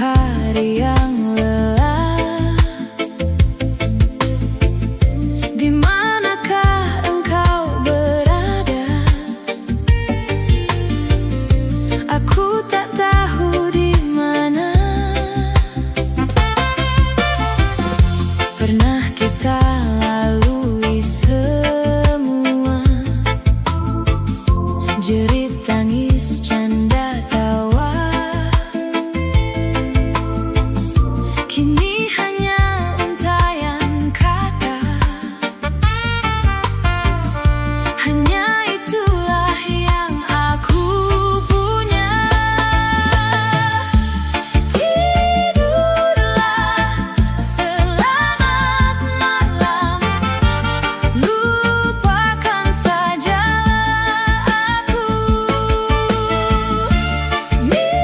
hari yang lelah, di manakah engkau berada? Aku tak tahu di mana. Pernah kita lalui semua, jerit tangis canda tawa. Kini hanya untayan kata, hanya itulah yang aku punya. Tidurlah, selamat malam, lupakan saja aku. Mimpilah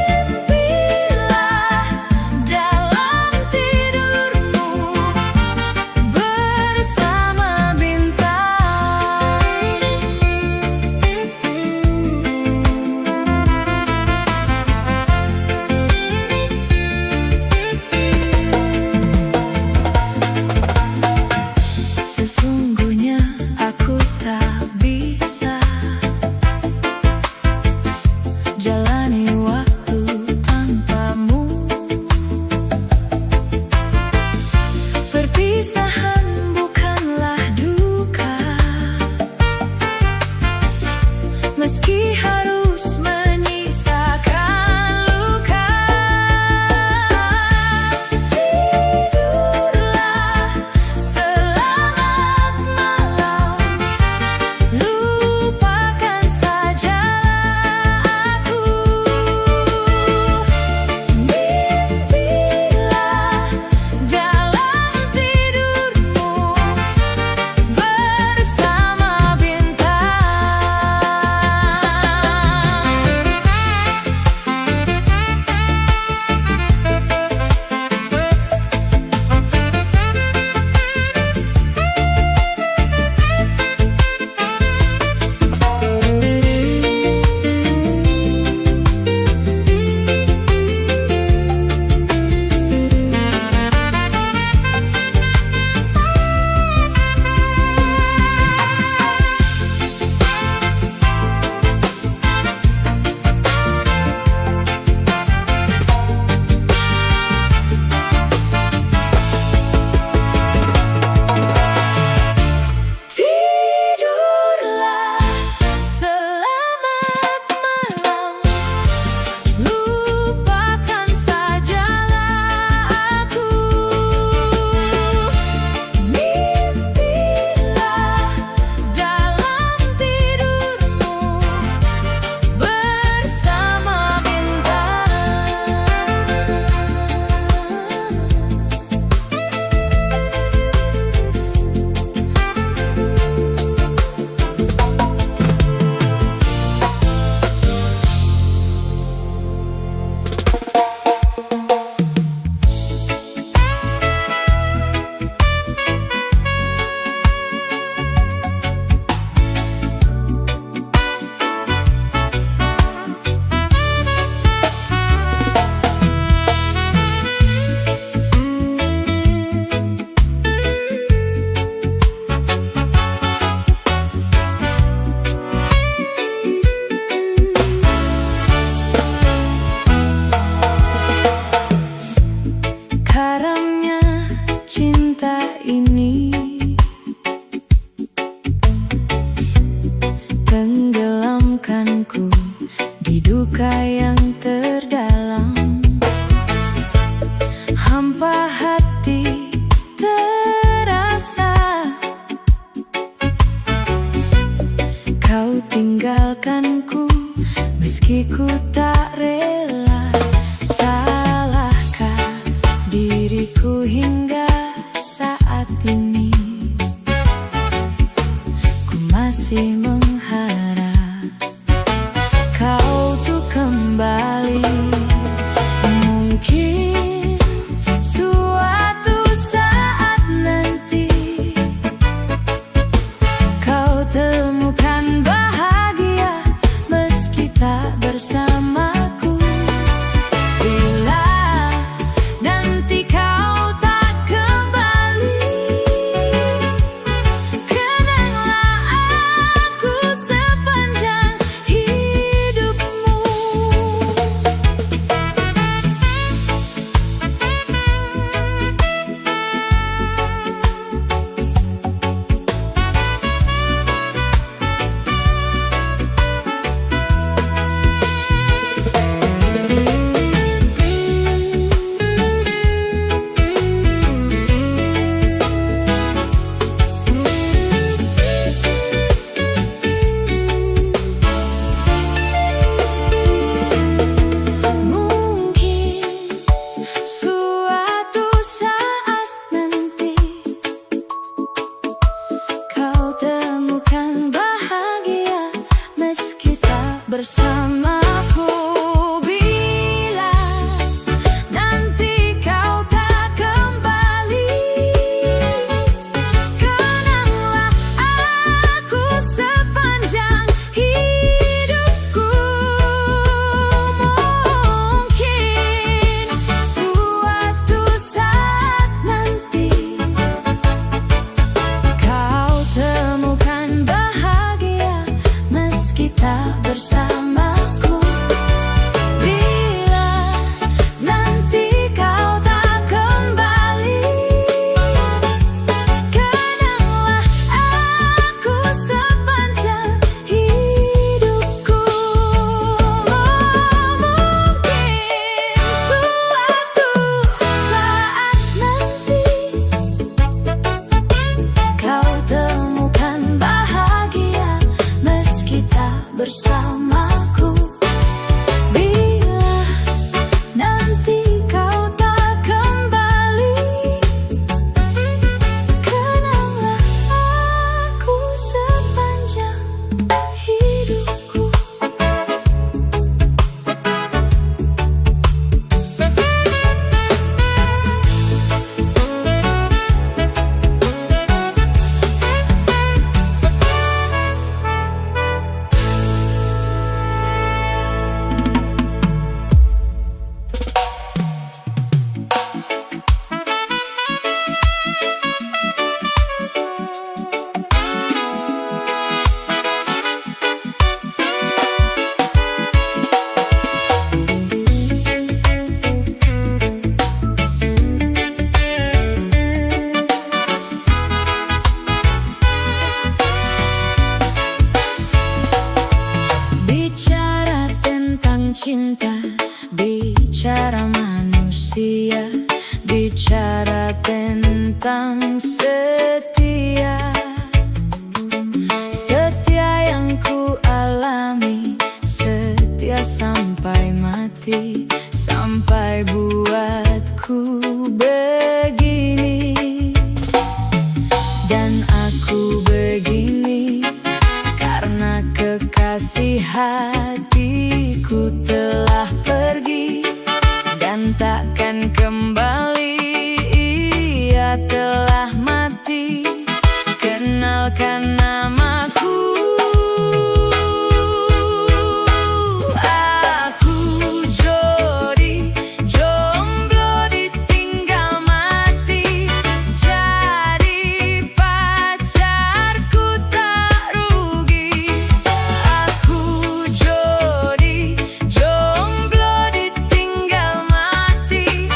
dalam tidurmu bersama bintang. Sesungguhnya aku tak bisa jalani waktu tanpamu. Perpisahan bukanlah duka, meski harus menyisakan luka. Tidurlah, selamat malam, lupakan saja aku. Mimpilah dalam tidurmu bersama bintang. Tidurlah, selamat malam, lupakan sajalah aku. Mimpilah dalam tidurmu bersama bintang. Karamnya cinta ini tenggelamkanku di duka yang terdalam. Hampa hati terasa, kau tinggalkanku meski ku tak rela. Salahkah diriku hingga saat ini? Ku masih mengharap kau tuh kembali. Mungkin suatu saat nanti kau temukan bahagia meski tak bersamaku. Bila cinta, bicara manusia, bicara tentang setia. Setia yang ku alami, setia sampai mati, sampai buatku begini. Dan aku begini karena kekasih hatiku telah pergi dan takkan kembali. Ia telah mati. Kenalkan namaku. Aku Jody, jomblo ditinggal mati. Jadi pacarku tak rugi. Aku Jody, jomblo ditinggal mati.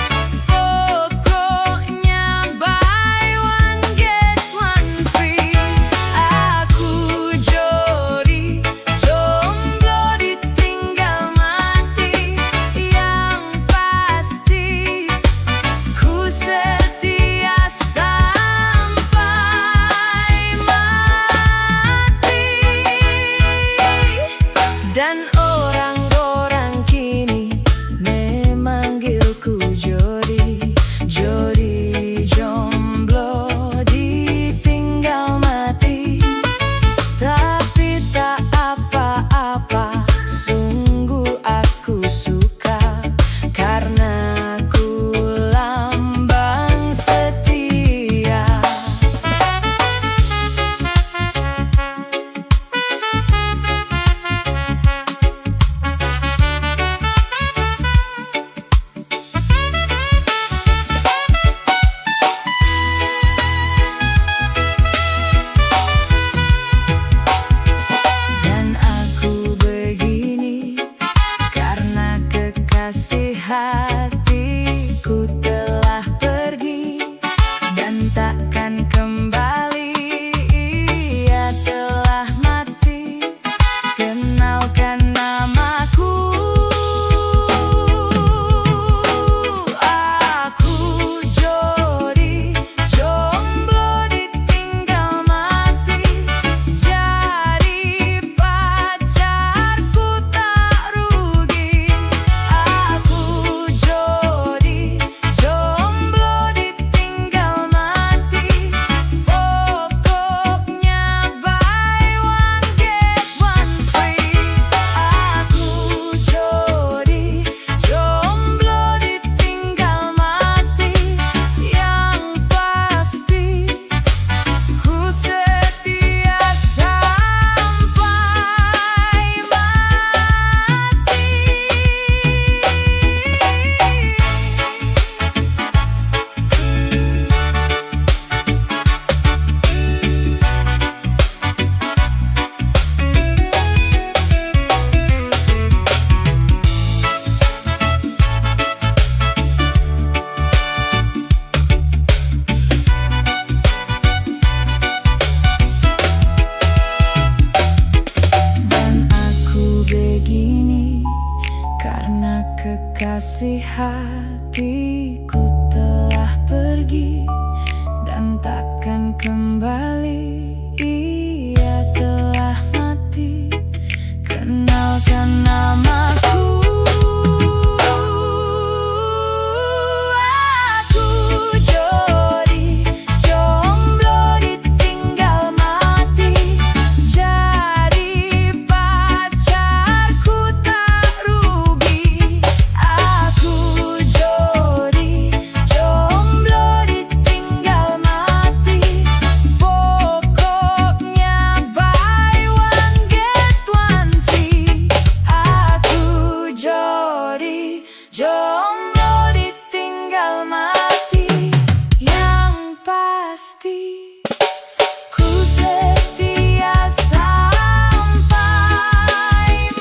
Pokoknya buy one get one free. Aku Jody, jomblo ditinggal mati. Yang pasti ku setia sampai mati. Dan orang-orang kini memanggilku Jody, Jody jomblo ditinggal mati. Tapi tak apa-apa, sungguh aku suka, karena ku lambang setia. Dan aku begini karena kekasih hatiku telah pergi dan takkan kembali. Ia telah mati. Kenalkan namaku. Aku Jody, jomblo ditinggal mati. Jadi pacarku tak rugi. Aku Jody, jomblo ditinggal mati. Pokoknya buy one get one free. Aku Jody, jomblo ditinggal mati. Yang pasti ku setia sampai mati. Dan aku begini karena kekasih hatiku telah pergi dan takkan kembali. Ia telah mati. Kenalkan namaku. Aku Jody, jomblo ditinggal mati. Jadi pacarku tak rugi. Aku Jody, jomblo ditinggal mati. Pokoknya buy one get one free. Aku Jody, jomblo ditinggal mati. Yang pasti ku setia sampai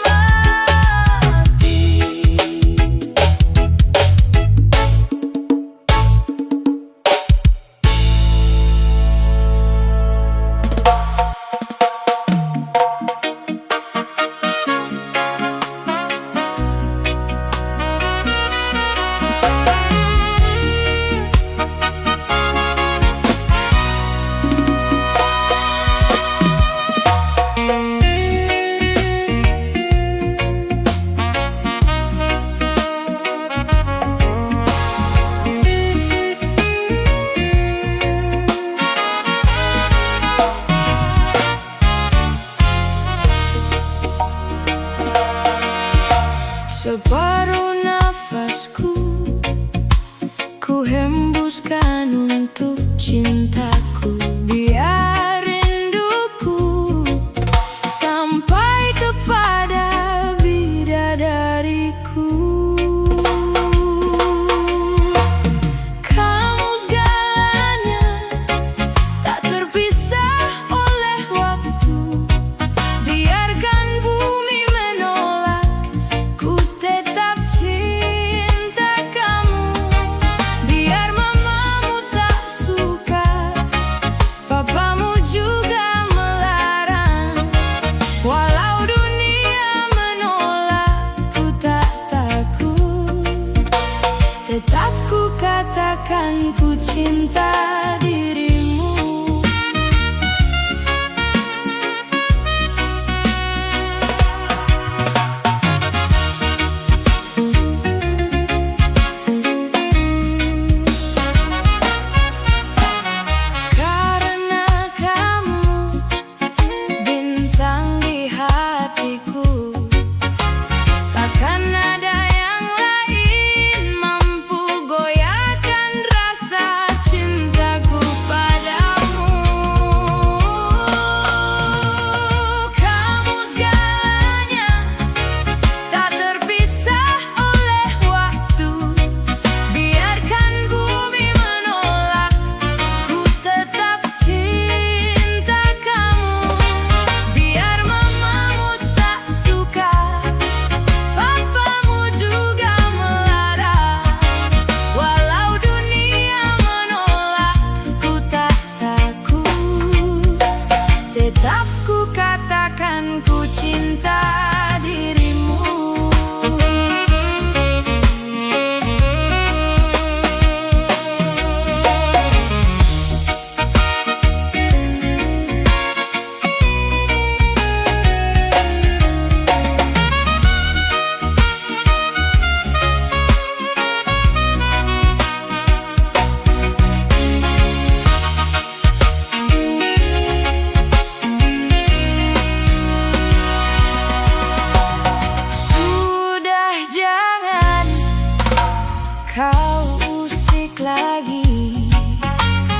mati. Paru nafasku ku hembuskan untuk cintaku, biar rinduku sampai kepada bidadariku. Kamu segalanya, tak terpisah oleh waktu. Biarkan bumi menolak, ku tetap cinta kamu. Biar mamamu tak suka, papamu juga melarang. Walau dunia menolak, ku tak takut. Tetap ku katakan ku cinta dirimu. Karena kamu bintang di hatiku, takkan ada yang lain mampu goyahkan rasa cintaku padamu. Kamu segalanya, tak terpisah oleh waktu. Biarkan bumi menolak, ku tetap cinta kamu. Biar mamamu tak suka, papamu juga melarang. Walau dunia menolak, ku tak takut. Tetap ku katakan ku cinta dirimu. Sudah, jangan kau usik lagi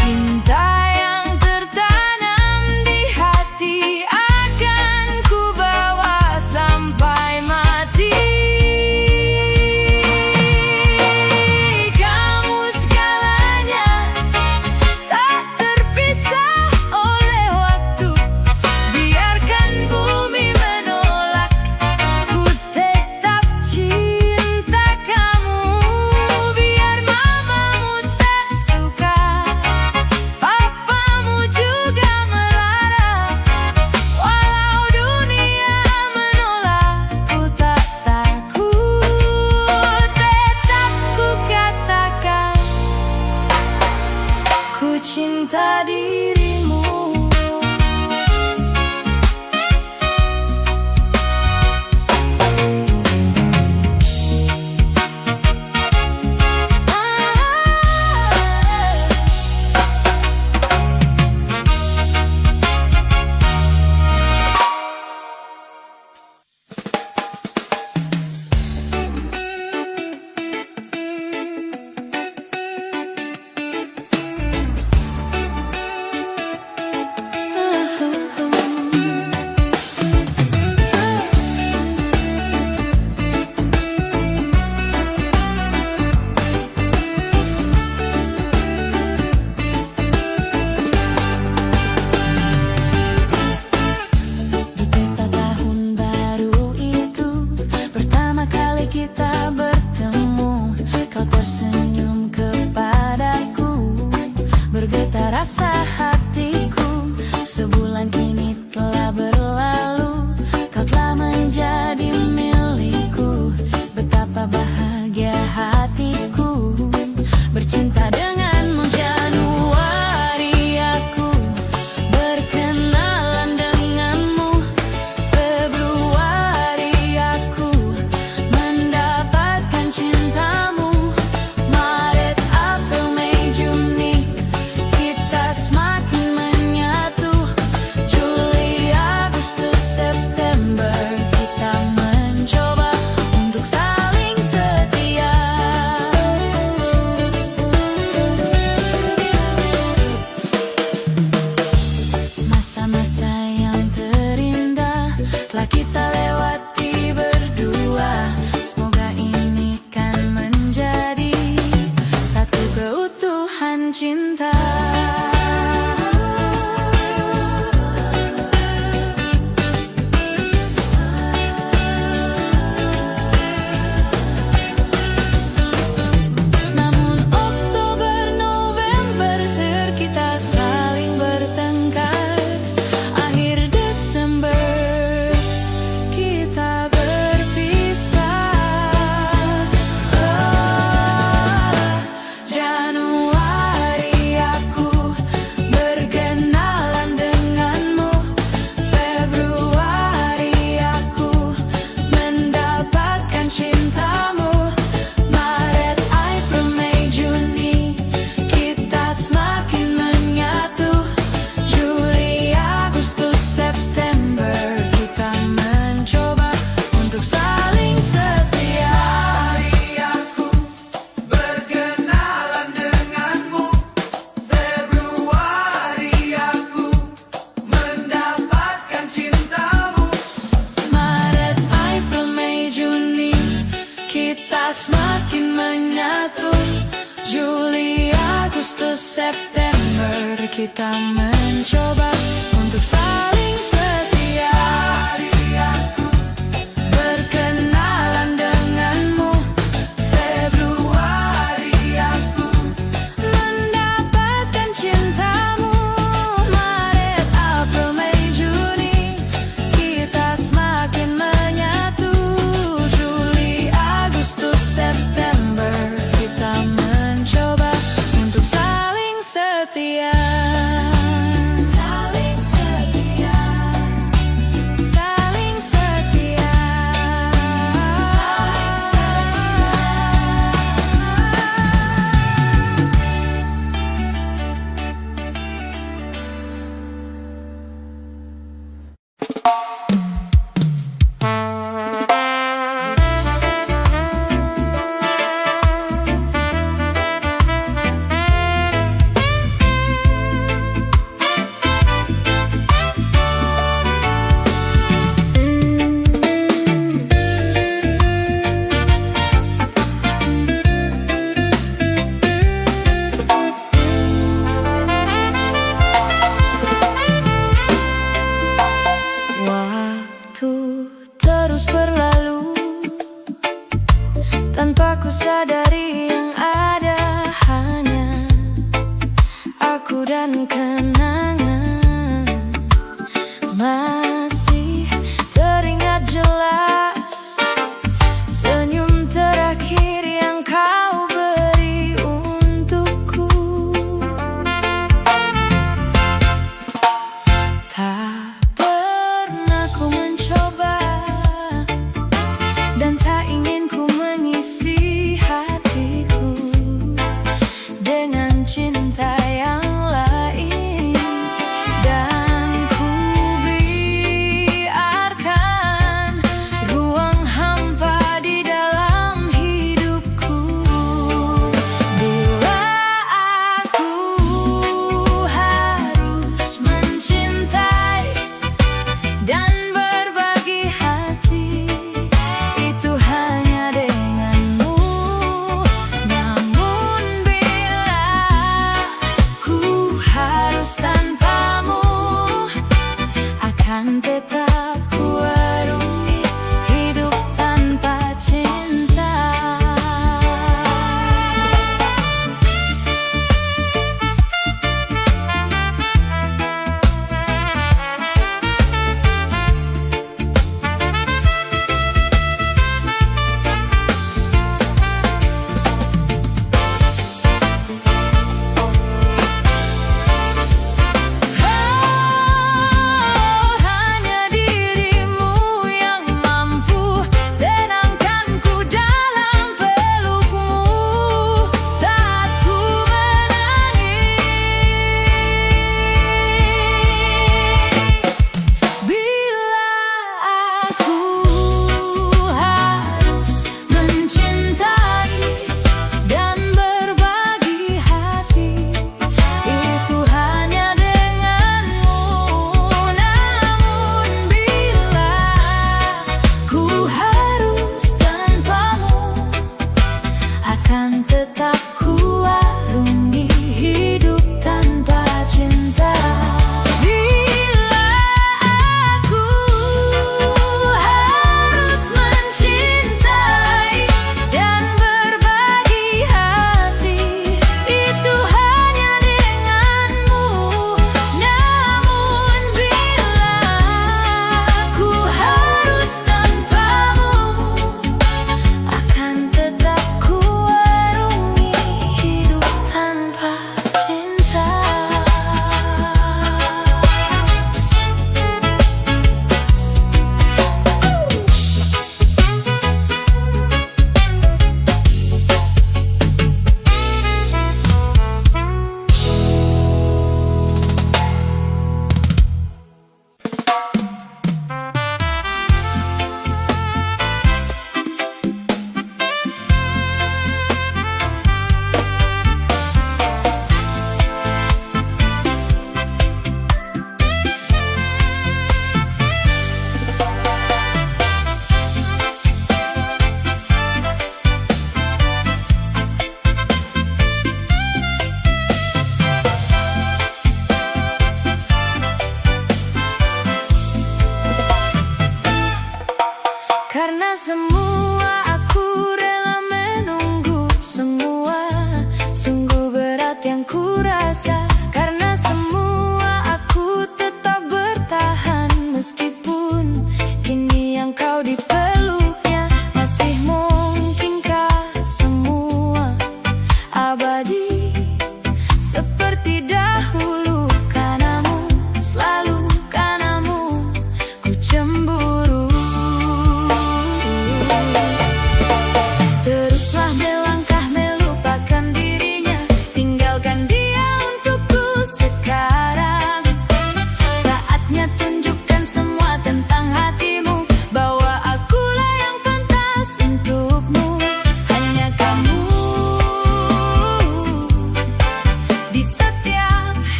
cinta yang tertanam di hati. Akan ku bawa sampai mati. Kamu segalanya, tak terpisah oleh waktu. Biarkan bumi menolak, ku tetap cinta kamu. Biar mamamu tak suka, papamu juga melarang. Walau dunia menolak, ku tak takut. Tetap ku katakan ku cinta dirimu. Di pesta tahun baru itu, pertama kali kita bertemu, kau tersenyum kepadaku, bergetar rasa hatiku. Sebulan kini telah berlalu, kau telah menjadi milikku. Betapa bahagia hatiku bercinta denganmu. Januari aku berkenalan denganmu. Februari aku mendapatkan cintamu. Maret, April, Mei, Juni kita semakin kita semakin menyatu. Juli, Agustus, September, kita mencoba untuk saling setia. Hari aku berkenalan denganmu, Februari aku mendapatkan cintamu, Maret, April, Mei, Juni, kita semakin menyatu. Juli, Agustus, September, kita mencoba untuk saling setia. Saling setia, saling setia, saling setia. Waktu terus berlalu tanpa ku sadari yang ada hanya aku dan kenangan. Masih teringat jelas senyum terakhir yang kau beri untukku. Tak pernah ku mencoba dan tak ingin ku mengisi hatiku dengan cinta yang lain.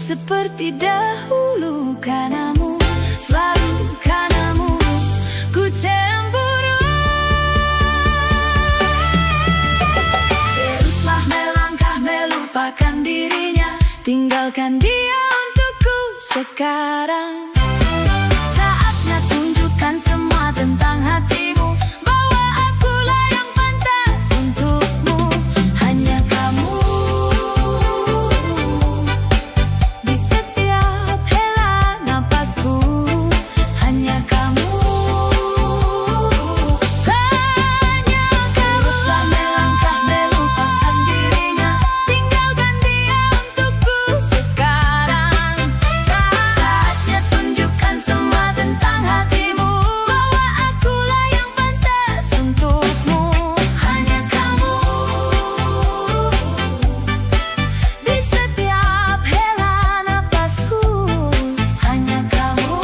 seperti dahulu, karenamu, selalu karenamu ku cemburu. Teruslah melangkah melupakan dirinya, tinggalkan dia untukku sekarang. Saatnya tunjukkan semua tentang hatimu, bahwa akulah yang pantas untukmu. Hanya kamu di setiap hela napasku. Hanya kamu, hanya kamu. Teruslah melangkah melupakan dirinya, tinggalkan dia untukku sekarang. Saatnya tunjukkan semua tentang hatimu, bahwa akulah yang pantas untukmu. Hanya kamu di setiap hela napasku. Hanya kamu,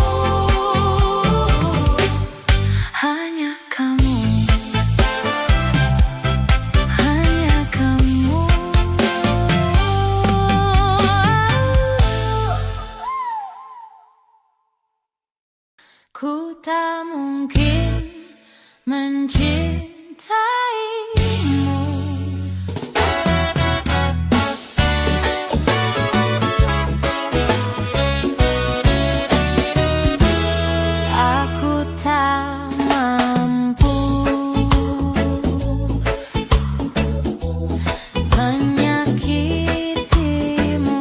hanya kamu, hanya kamu. Ku tak mungkin mencintaimu. Aku tak mampu menyakitimu.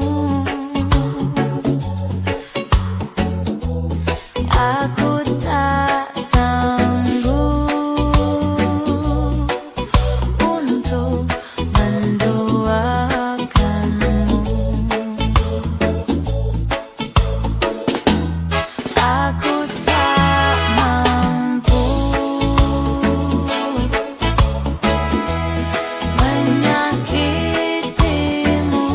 Aku tak sanggup untuk menduakanmu. Aku tak mampu menyakitimu.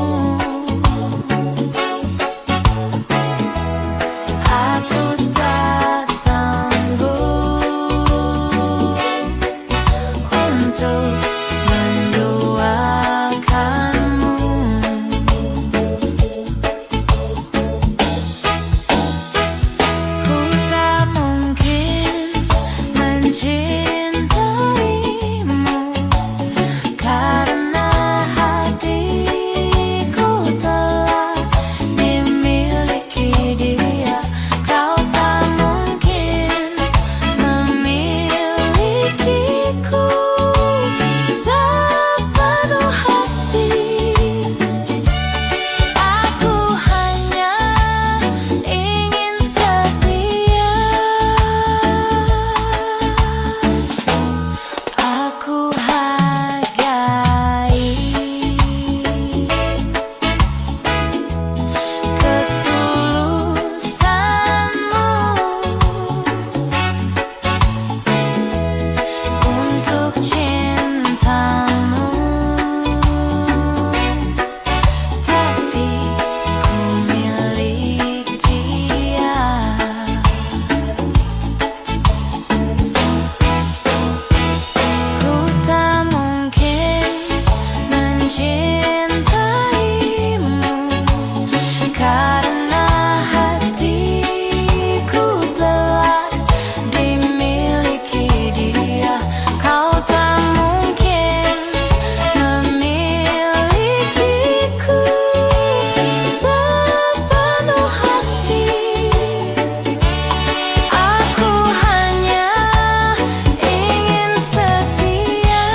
Aku tak sanggup untuk menduakanmu. Ku tak mungkin mencintaimu, karena hatiku telah dimiliki dia. Kau tak mungkin memilikiku sepenuh hati. Aku hanya ingin setia. Aku hargai ketulusanmu untuk cintamu, tapi ku milik dia. Ku tak mungkin mencintaimu, karena hatiku telah dimiliki dia. Kau tak mungkin memilikiku sepenuh hati. Aku hanya ingin setia.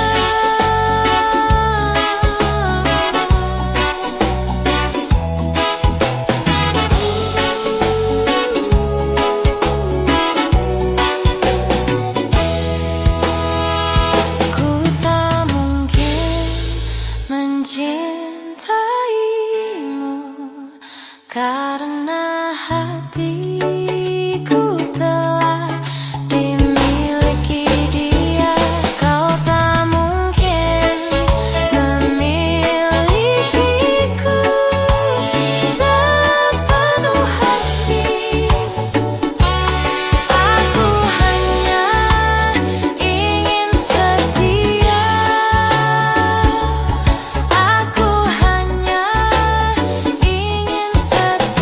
Ku tak mungkin mencintaimu, karena hatiku telah dimiliki dia. Kau tak mungkin memilikiku sepenuh hati. Aku hanya ingin setia. Aku hanya ingin setia.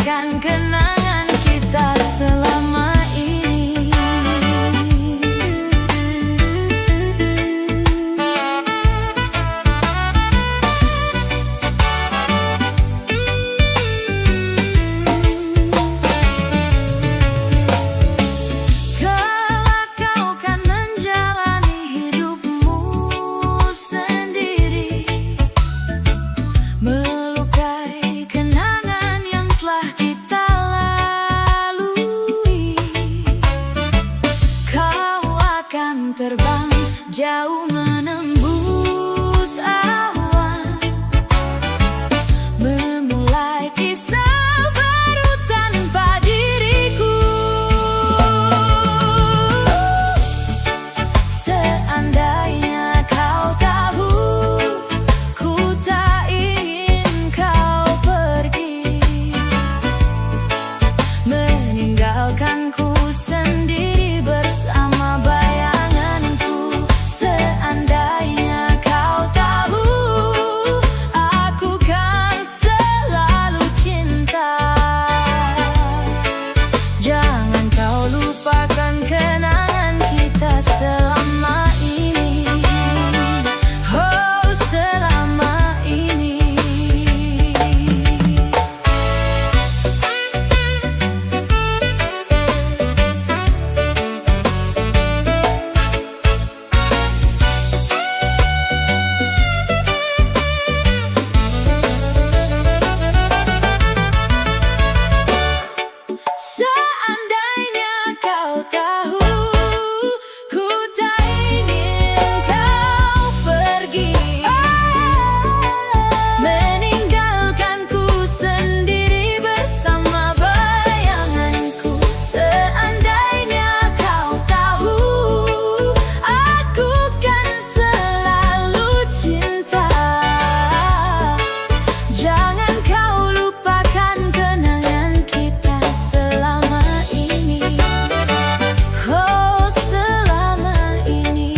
melupakan kenangan kita selama ini. Kelak kau kan menjalani hidupmu sendiri, melukai kenangan yang telah kita lalui. Kau akan terbang jauh menembus awan, memulai kisah baru tanpa diriku. Seandainya kau tahu, ku tak ingin kau pergi, meninggalkanku sendiri bersama bayanganku. Seandainya kau tahu, aku kan selalu cinta. Jangan kau lupakan kenangan kita selama ini. Oh, selama ini. Seandainya kau tahu, ku tak ingin kau pergi, meninggalkanku sendiri bersama bayanganku. Seandainya kau tahu, aku kan selalu cinta. Jangan kau lupakan kenangan kita selama ini. Oh, selama ini.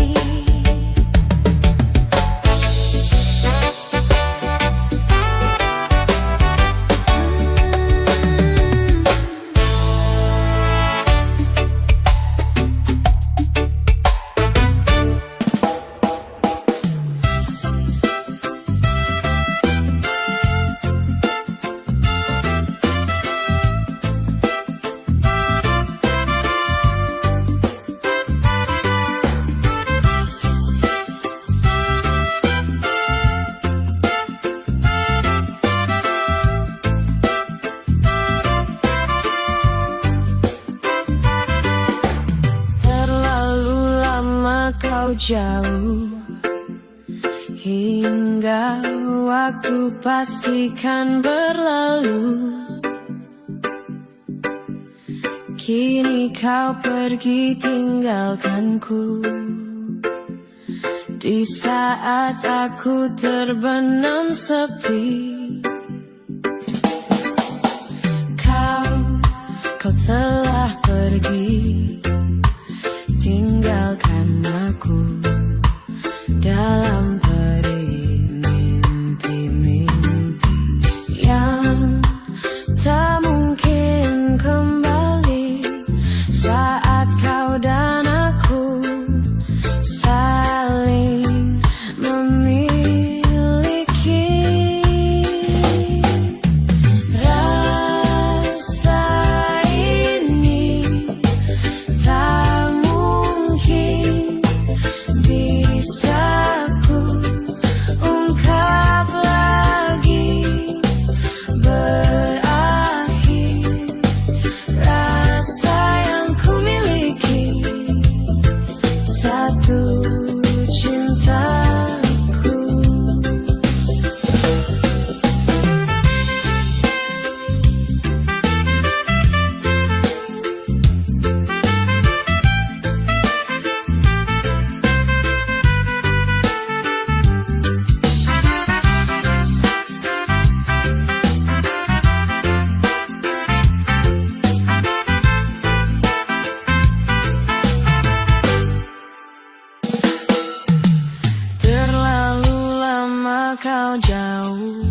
Terlalu lama kau jauh, hingga waktu pastikan berlalu. Kini kau pergi tinggalkanku, di saat aku terbenam sepi. Kau telah pergi, tinggalkan aku dalam peri mimpi-mimpi yang tak mungkin kembali. Saat kau dan aku saling memiliki, rasa ini tak mungkin bisa ku ungkap lagi, berakhir rasa yang ku miliki, satu cintaku. Terlalu lama kau jauh,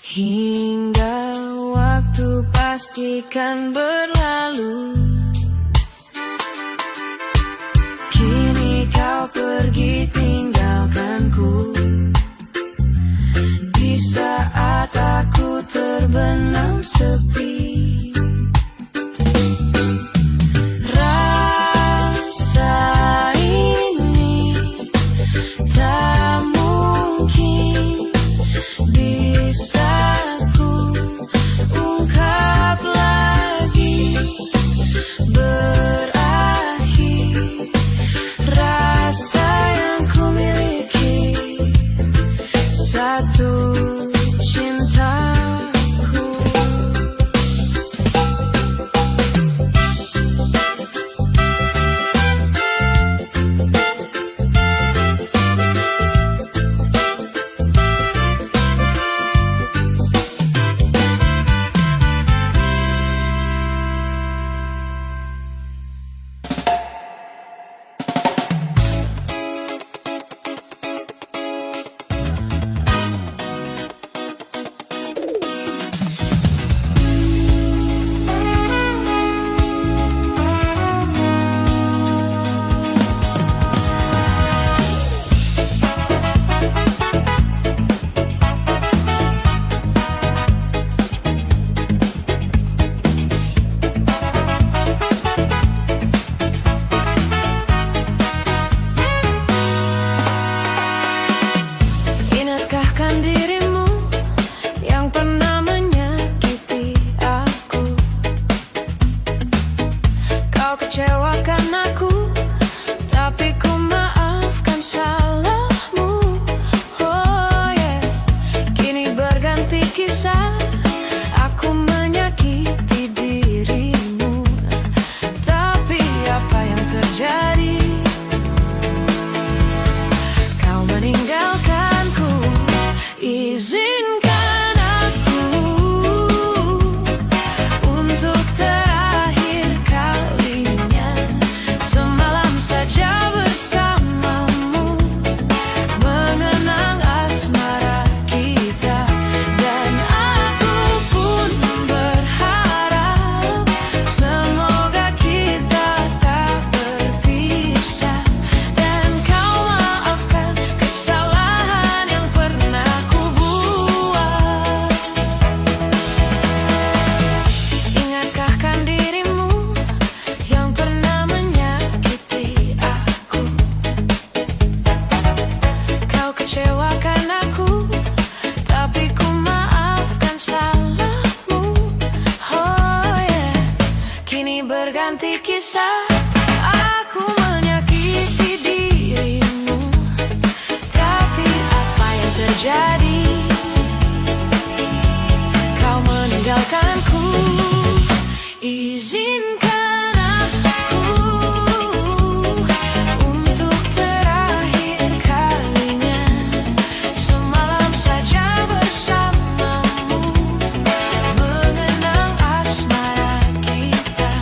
hingga waktu pastikan berlalu. Kini kau pergi tinggalkanku di saat aku terbenam sepi. Rasa ini tak mungkin bisa ku ungkap lagi, berakhir rasa yang ku miliki, satu cintaku. Dirimu yang pernah menyakiti aku, kau kecewakan aku, tapi ku maafkan salahmu. Oh yeah, kini berganti kisah, aku menyakiti dirimu, tapi apa yang terjadi? Kau meninggalkanku. Izinkan aku untuk terakhir kalinya semalam saja bersamamu, mengenang asmara kita. Dan aku pun berharap semoga kita tak berpisah, dan kau maafkan kesalahan yang pernah ku buat. Ingatkah kan dirimu yang pernah menyakiti aku, kau kecewakan aku, tapi ku maafkan salahmu. Oh yeah, kini berganti kisah, aku menyakiti dirimu, tapi apa yang terjadi? Kau meninggalkanku. Izinkan aku untuk terakhir kalinya semalam saja bersamamu, mengenang asmara kita.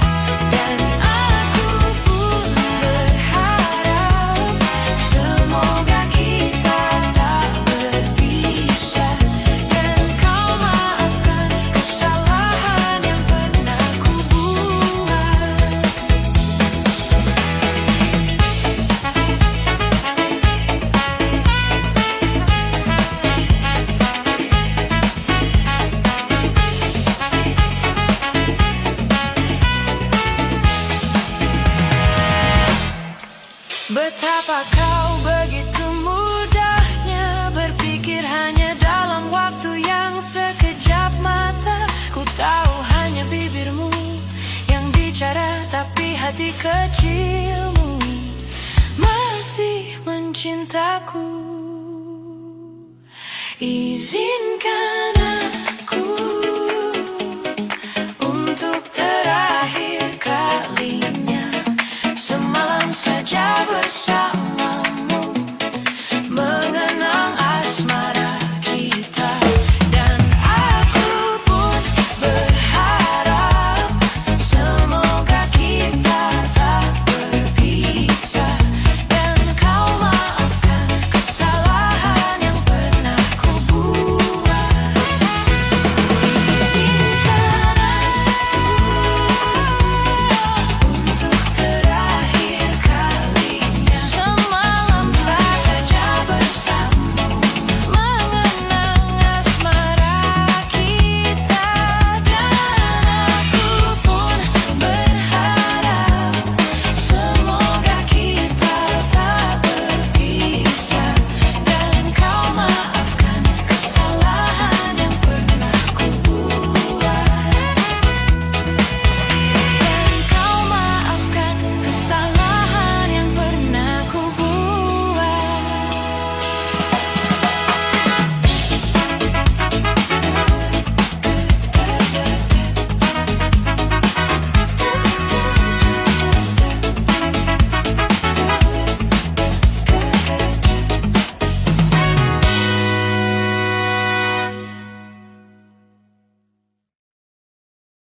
Dan aku pun berharap semoga kita tak berpisah, dan kau maafkan kesalahan yang pernah ku buat. Betapa kau begitu mudahnya berpikir hanya dalam waktu yang sekejap mata. Ku tahu hanya bibirmu yang bicara, tapi hati kecilmu masih mencintaku. Izinkan